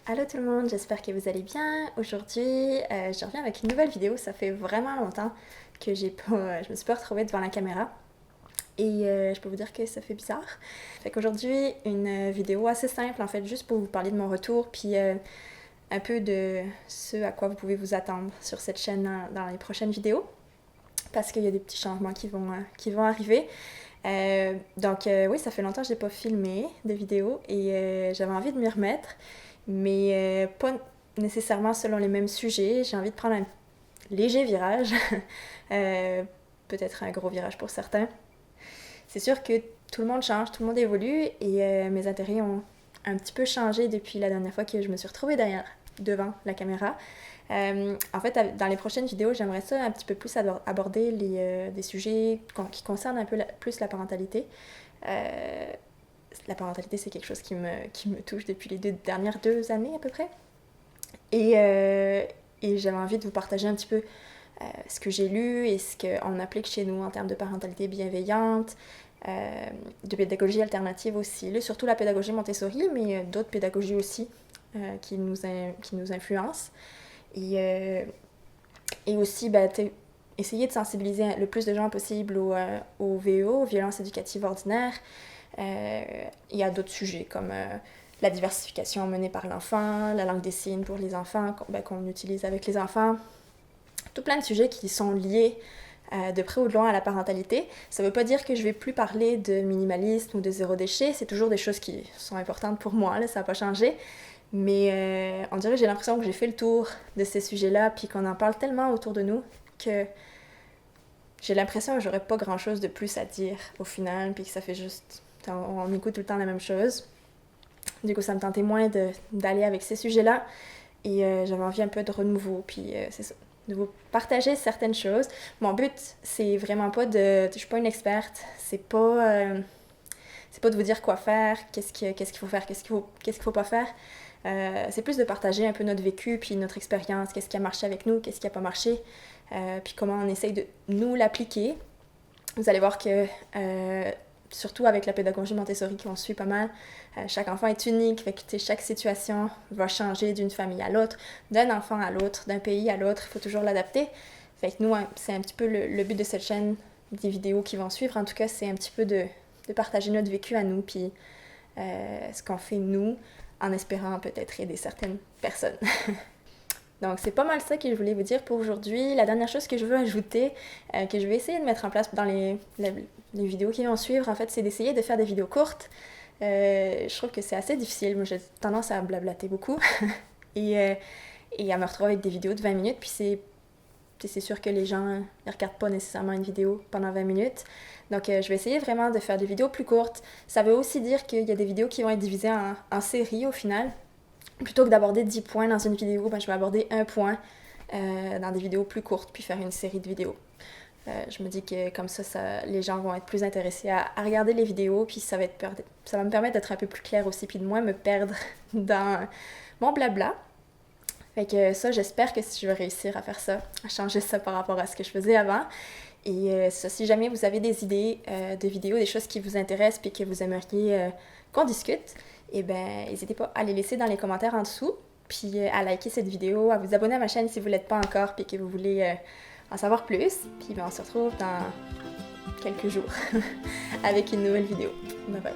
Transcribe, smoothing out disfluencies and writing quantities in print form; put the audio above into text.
Allô tout le monde, j'espère que vous allez bien. Aujourd'hui, je reviens avec une nouvelle vidéo. Ça fait vraiment longtemps que je me suis pas retrouvée devant la caméra. Et je peux vous dire que ça fait bizarre. Fait qu'aujourd'hui, une vidéo assez simple en fait, juste pour vous parler de mon retour, puis un peu de ce à quoi vous pouvez vous attendre sur cette chaîne dans les prochaines vidéos. Parce qu'il y a des petits changements qui vont arriver. Oui, ça fait longtemps que je n'ai pas filmé de vidéo et j'avais envie de m'y remettre, mais pas nécessairement selon les mêmes sujets. J'ai envie de prendre un léger virage, peut-être un gros virage pour certains. C'est sûr que tout le monde change, tout le monde évolue et mes intérêts ont un petit peu changé depuis la dernière fois que je me suis retrouvée devant la caméra. En fait, dans les prochaines vidéos, j'aimerais ça un petit peu plus aborder des sujets qui concernent un peu plus la parentalité. La parentalité, c'est quelque chose qui me touche depuis les dernières 2 années à peu près. Et j'avais envie de vous partager un petit peu ce que j'ai lu et ce qu'on applique chez nous en termes de parentalité bienveillante, de pédagogie alternative aussi. Là, surtout la pédagogie Montessori, mais d'autres pédagogies aussi qui nous influencent. Et aussi, essayer de sensibiliser le plus de gens possible au VEO, aux violences éducatives ordinaires. Il y a d'autres sujets comme la diversification menée par l'enfant, la langue des signes pour les enfants qu'on utilise avec les enfants. Tout plein de sujets qui sont liés de près ou de loin à la parentalité. Ça ne veut pas dire que je ne vais plus parler de minimalisme ou de zéro déchet. C'est toujours des choses qui sont importantes pour moi, là, ça n'a pas changé. Mais on dirait que j'ai l'impression que j'ai fait le tour de ces sujets-là, puis qu'on en parle tellement autour de nous que j'ai l'impression que j'aurais pas grand-chose de plus à dire au final, puis que ça fait juste... On écoute tout le temps la même chose. Du coup, ça me tentait moins d'aller avec ces sujets-là, et j'avais envie un peu de renouveau, puis c'est ça, de vous partager certaines choses. Mon but, c'est vraiment pas de... Je suis pas une experte, c'est pas de vous dire quoi faire, qu'est-ce qu'il faut faire, qu'est-ce qu'il faut pas faire. C'est plus de partager un peu notre vécu, puis notre expérience, qu'est-ce qui a marché avec nous, qu'est-ce qui a pas marché, puis comment on essaye de nous l'appliquer. Vous allez voir que, surtout avec la pédagogie Montessori qu'on suit pas mal, chaque enfant est unique, fait que chaque situation va changer d'une famille à l'autre, d'un enfant à l'autre, d'un pays à l'autre, il faut toujours l'adapter. Fait que nous, c'est un petit peu le but de cette chaîne, des vidéos qui vont suivre, en tout cas, c'est un petit peu de partager notre vécu à nous, puis ce qu'on fait nous, en espérant peut-être aider certaines personnes. Donc c'est pas mal ça que je voulais vous dire pour aujourd'hui. La dernière chose que je veux ajouter, que je vais essayer de mettre en place dans les vidéos qui vont suivre, en fait, c'est d'essayer de faire des vidéos courtes. Je trouve que c'est assez difficile. Moi, j'ai tendance à blablater beaucoup et à me retrouver avec des vidéos de 20 minutes, puis c'est sûr que les gens ne regardent pas nécessairement une vidéo pendant 20 minutes. Donc, je vais essayer vraiment de faire des vidéos plus courtes. Ça veut aussi dire qu'il y a des vidéos qui vont être divisées en séries au final. Plutôt que d'aborder 10 points dans une vidéo, je vais aborder un point dans des vidéos plus courtes, puis faire une série de vidéos. Je me dis que comme ça, les gens vont être plus intéressés à regarder les vidéos, puis ça va me permettre d'être un peu plus clair aussi, puis de moins me perdre dans mon blabla. Fait que ça, j'espère que je vais réussir à faire ça, à changer ça par rapport à ce que je faisais avant. Et ça, si jamais vous avez des idées de vidéos, des choses qui vous intéressent puis que vous aimeriez qu'on discute, eh bien, n'hésitez pas à les laisser dans les commentaires en dessous, puis à liker cette vidéo, à vous abonner à ma chaîne si vous ne l'êtes pas encore puis que vous voulez en savoir plus. Puis on se retrouve dans quelques jours avec une nouvelle vidéo. Bye bye!